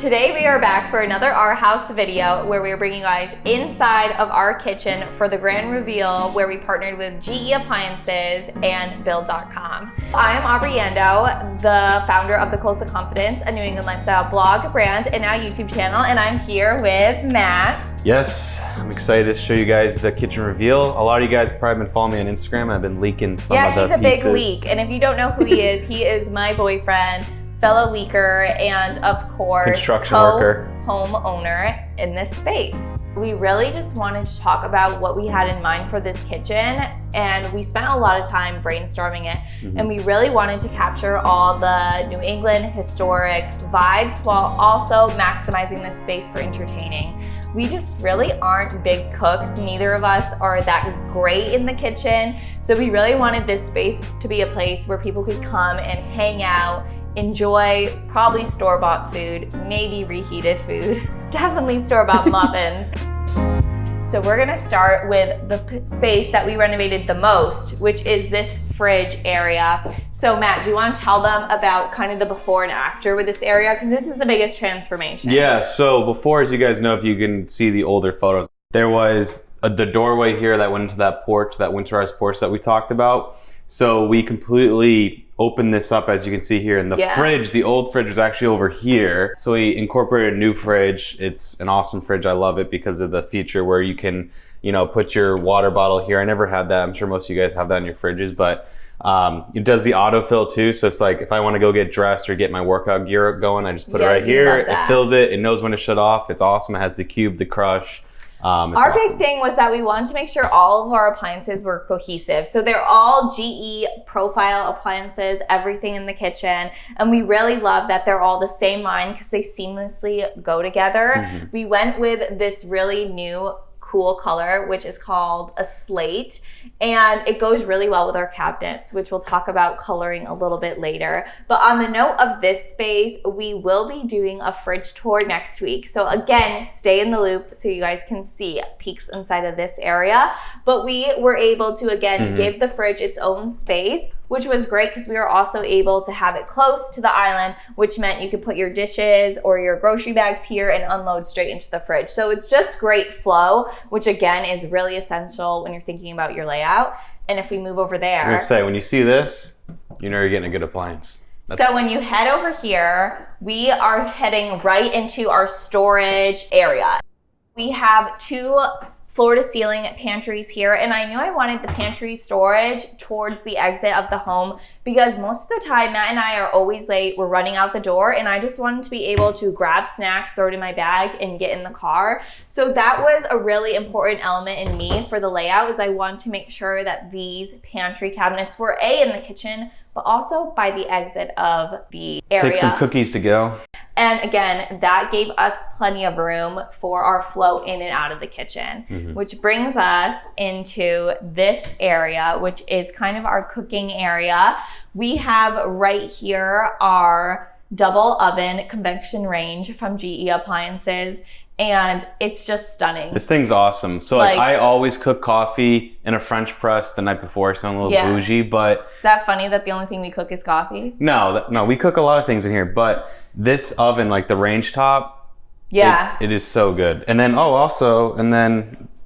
Today we are back for another Our House video where we are bringing you guys inside of our kitchen for the grand reveal where we partnered with GE Appliances and Build.com. I am Aubrey, the founder of The Close to Confidence, a New England lifestyle blog, brand, and now YouTube channel, and I'm here with Matt. Yes, I'm excited to show you guys the kitchen reveal. A lot of you guys have probably been following me on Instagram. I've been leaking some of the pieces. Yeah, he's a big leak, and if you don't know who he is my boyfriend, fellow leaker, and of course, construction worker, homeowner in this space. We really just wanted to talk about what we had in mind for this kitchen, and we spent a lot of time brainstorming it, and we really wanted to capture all the New England historic vibes while also maximizing this space for entertaining. We just really aren't big cooks. Neither of us are that great in the kitchen, so we really wanted this space to be a place where people could come and hang out, enjoy probably store-bought food, maybe reheated food. It's definitely store-bought muffins. So we're gonna start with the space that we renovated the most, which is this fridge area. So Matt, do you want to tell them about kind of the before and after with this area? Because this is the biggest transformation. Yeah, so before, as you guys know, if you can see the older photos, there was the doorway here that went into that porch, that winterized porch that we talked about. So we completely opened this up, as you can see here, in the fridge. The old fridge was actually over here. So we incorporated a new fridge. It's an awesome fridge. I love it because of the feature where you can, put your water bottle here. I never had that. I'm sure most of you guys have that in your fridges, but it does the autofill too. So it's like if I want to go get dressed or get my workout gear going, I just put it right here. It fills it. It knows when to shut off. It's awesome. It has the cube, the crush. Our big thing was that we wanted to make sure all of our appliances were cohesive. So they're all GE profile appliances, everything in the kitchen. And we really love that they're all the same line because they seamlessly go together. We went with this really new cool color, which is called a slate, and it goes really well with our cabinets, which we'll talk about coloring a little bit later. But on the note of this space, we will be doing a fridge tour next week. So again, stay in the loop so you guys can see peeks inside of this area. But we were able to, again, give the fridge its own space, which was great because we were also able to have it close to the island, which meant you could put your dishes or your grocery bags here and unload straight into the fridge. So it's just great flow, which again is really essential when you're thinking about your layout. And if we move over there. I was gonna say, when you see this, you know you're getting a good appliance. So when you head over here, we are heading right into our storage area. We have two floor-to-ceiling pantries here, and I knew I wanted the pantry storage towards the exit of the home because most of the time Matt and I are always late. We're running out the door, and I just wanted to be able to grab snacks, throw it in my bag, and get in the car. So that was a really important element in me for the layout, is I wanted to make sure that these pantry cabinets were in the kitchen, but also by the exit of the area. Take some cookies to go. And again, that gave us plenty of room for our flow in and out of the kitchen, which brings us into this area, which is kind of our cooking area. We have right here our double oven convection range from GE Appliances, and it's just stunning. This thing's awesome. So like I always cook coffee in a French press the night before, so I'm a little bougie, but... Is that funny that the only thing we cook is coffee? No, we cook a lot of things in here, but this oven, like the range top, it is so good. And then, I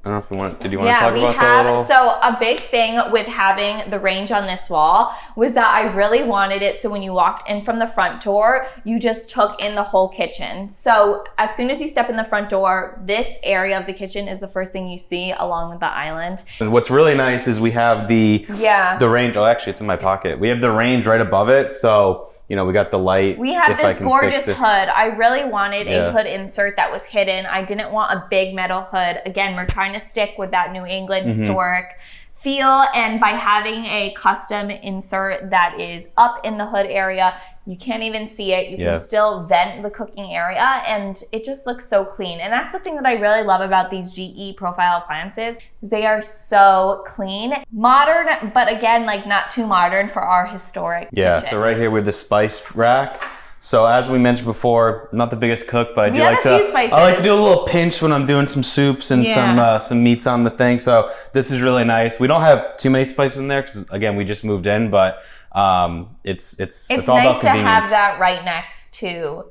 don't know if you want, did you want to talk about that a little? So a big thing with having the range on this wall was that I really wanted it so when you walked in from the front door, you just took in the whole kitchen. So as soon as you step in the front door, this area of the kitchen is the first thing you see along with the island. And what's really nice is we have the range. Oh, actually, it's in my pocket. We have the range right above it. So, we got the light. We have this gorgeous hood. I really wanted a hood insert that was hidden. I didn't want a big metal hood. Again, we're trying to stick with that New England historic feel. And by having a custom insert that is up in the hood area, you can't even see it. You can still vent the cooking area, and it just looks so clean. And that's something that I really love about these GE profile appliances, is they are so clean. Modern, but again, like not too modern for our historic kitchen. So right here with the spice rack. So as we mentioned before, I'm not the biggest cook, but I like to do a little pinch when I'm doing some soups and some meats on the thing. So this is really nice. We don't have too many spices in there because again, we just moved in, but it's all nice about convenience. to have that right next to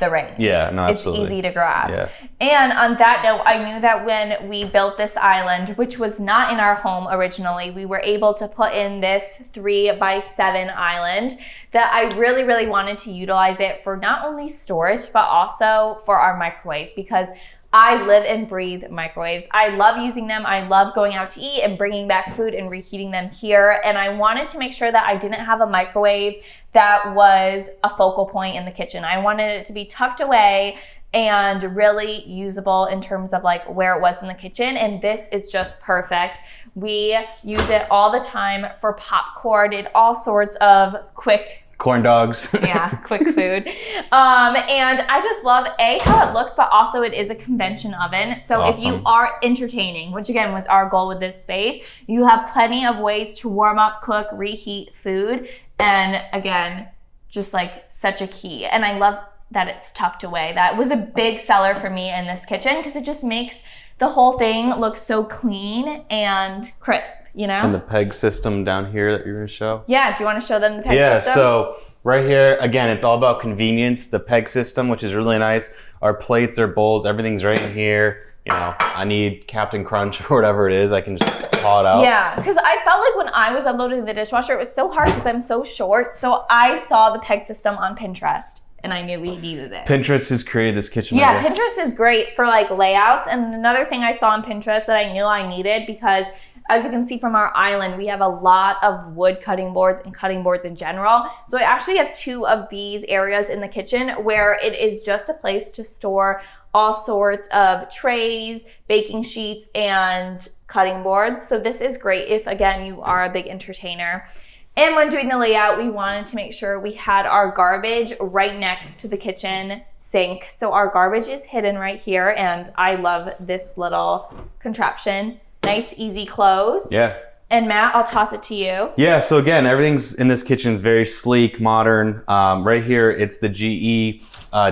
the range. Yeah, no, absolutely. It's easy to grab. Yeah. And on that note, I knew that when we built this island, which was not in our home originally, we were able to put in this 3x7 island, that I really, really wanted to utilize it for not only storage, but also for our microwave, because I live and breathe microwaves. I love using them. I love going out to eat and bringing back food and reheating them here. And I wanted to make sure that I didn't have a microwave that was a focal point in the kitchen. I wanted it to be tucked away and really usable in terms of like where it was in the kitchen. And this is just perfect. We use it all the time for popcorn and all sorts of quick corn dogs. Yeah, quick food. And I just love how it looks, but also it is a convention oven. So awesome. If you are entertaining, which again was our goal with this space, you have plenty of ways to warm up, cook, reheat food. And again, just like such a key. And I love that it's tucked away. That was a big seller for me in this kitchen because it just makes the whole thing looks so clean and crisp, you know? And the peg system down here that you're gonna show. Yeah, do you wanna show them the peg system? Yeah, so right here, again, it's all about convenience, the peg system, which is really nice. Our plates, our bowls, everything's right in here. You know, I need Captain Crunch or whatever it is, I can just pull it out. Yeah, because I felt like when I was unloading the dishwasher, it was so hard because I'm so short. So I saw the peg system on Pinterest. And I knew we needed it. Pinterest has created this kitchen. Yeah, Pinterest is great for like layouts. And another thing I saw on Pinterest that I knew I needed, because as you can see from our island, we have a lot of wood cutting boards and cutting boards in general. So I actually have 2 of these areas in the kitchen where it is just a place to store all sorts of trays, baking sheets, and cutting boards. So this is great if, again, you are a big entertainer. And when doing the layout, we wanted to make sure we had our garbage right next to the kitchen sink. So our garbage is hidden right here, and I love this little contraption. Nice, easy close. Yeah. And Matt, I'll toss it to you. Yeah, so again, everything's in this kitchen is very sleek, modern. Right here, it's the GE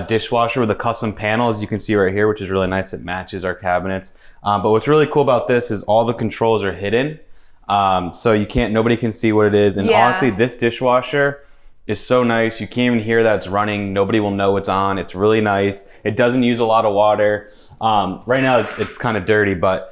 dishwasher with the custom panels you can see right here, which is really nice. It matches our cabinets. But what's really cool about this is all the controls are hidden. So nobody can see what it is. And honestly, this dishwasher is so nice. You can't even hear that it's running. Nobody will know it's on. It's really nice. It doesn't use a lot of water. Right now it's kind of dirty, but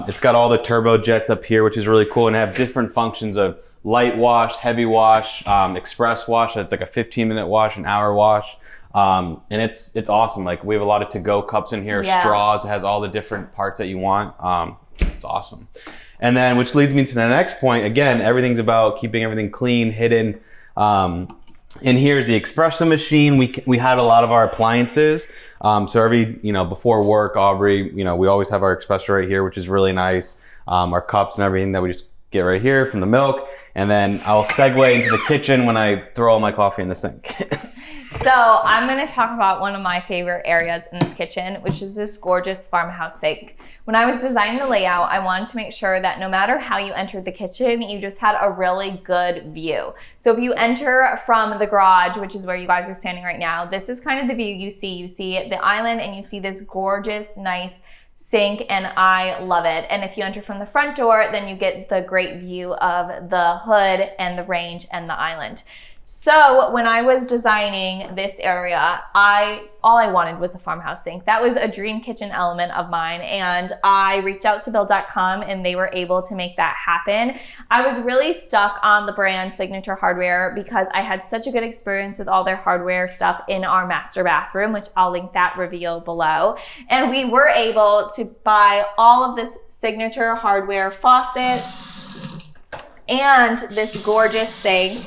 it's got all the turbo jets up here, which is really cool, and have different functions of light wash, heavy wash, express wash. That's like a 15-minute wash, an hour wash. And it's awesome. Like we have a lot of to-go cups in here, straws. It has all the different parts that you want. It's awesome. And then, which leads me to the next point. Again, everything's about keeping everything clean, hidden. And here's the espresso machine. We had a lot of our appliances. So every, before work, Aubrey, we always have our espresso right here, which is really nice. Our cups and everything that we just get right here from the milk. And then I'll segue into the kitchen when I throw all my coffee in the sink. So I'm going to talk about one of my favorite areas in this kitchen, which is this gorgeous farmhouse sink. When I was designing the layout, I wanted to make sure that no matter how you entered the kitchen, you just had a really good view. So if you enter from the garage, which is where you guys are standing right now, this is kind of the view you see. You see the island and you see this gorgeous, nice sink, and I love it. And if you enter from the front door, then you get the great view of the hood and the range and the island. So when I was designing this area, all I wanted was a farmhouse sink. That was a dream kitchen element of mine, and I reached out to build.com and they were able to make that happen. I was really stuck on the brand Signature Hardware because I had such a good experience with all their hardware stuff in our master bathroom, which I'll link that reveal below. And we were able to buy all of this Signature Hardware faucet and this gorgeous sink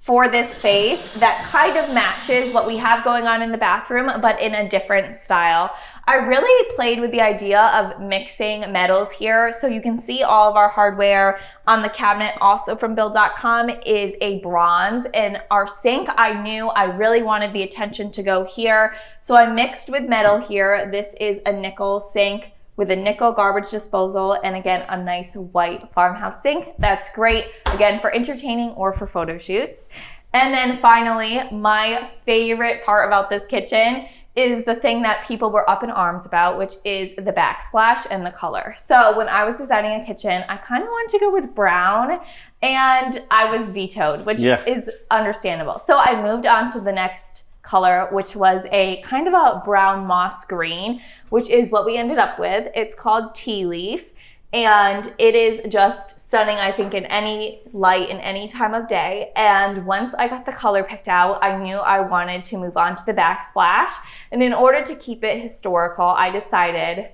for this space that kind of matches what we have going on in the bathroom, but in a different style. I really played with the idea of mixing metals here. So you can see all of our hardware on the cabinet, also from build.com, is a bronze. And our sink, I knew I really wanted the attention to go here. So I mixed with metal here. This is a nickel sink with a nickel garbage disposal, and again, a nice white farmhouse sink. That's great, again, for entertaining or for photo shoots. And then finally, my favorite part about this kitchen is the thing that people were up in arms about, which is the backsplash and the color. So when I was designing a kitchen, I kind of wanted to go with brown, and I was vetoed, which is understandable. So I moved on to the next color, which was a kind of a brown moss green, which is what we ended up with. It's called Tea Leaf, and it is just stunning, I think, in any light, in any time of day. And once I got the color picked out, I knew I wanted to move on to the Backsplash. And in order to keep it historical, I decided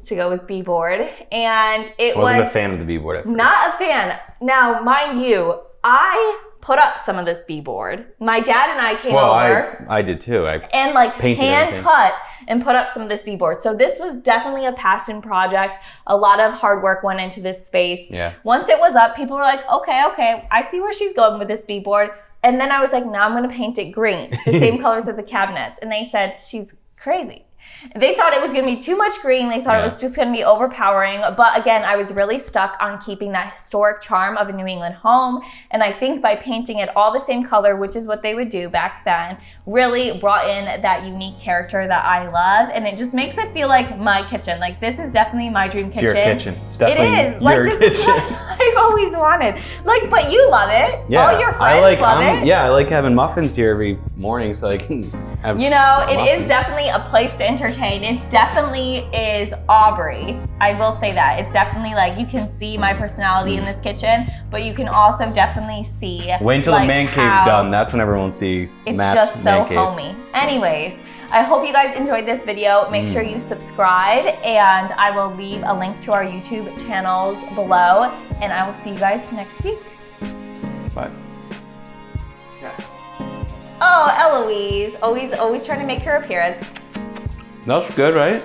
to go with beadboard. And it wasn't a fan of the beadboard at first. Not a fan. Now, mind you, I put up some of this beadboard. My dad and I came over. I did too. And like hand cut and put up some of this beadboard. So this was definitely a passion project. A lot of hard work went into this space. Yeah. Once it was up, people were like, okay, I see where she's going with this beadboard. And then I was like, now I'm gonna paint it green, the same colors of the cabinets. And they said, she's crazy. They thought it was going to be too much green. They thought it was just going to be overpowering. But again, I was really stuck on keeping that historic charm of a New England home. And I think by painting it all the same color, which is what they would do back then, really brought in that unique character that I love. And it just makes it feel like my kitchen. Like, this is definitely my dream kitchen. It's your kitchen. It's definitely it is. your like, this kitchen. Is what I've always wanted. Like, but you love it. Yeah. All your friends love it. Yeah, I like having muffins here every morning so I can have You know, it is definitely a place to entertain. It definitely is Aubrey. I will say that. It's definitely like, you can see my personality in this kitchen, but you can also definitely see. Wait until the man cave's done. That's when everyone will see Matt's man cave. It's just so homey. Anyways, I hope you guys enjoyed this video. Make sure you subscribe, and I will leave a link to our YouTube channels below, and I will see you guys next week. Bye. Oh, Eloise, always trying to make her appearance. That was good, right?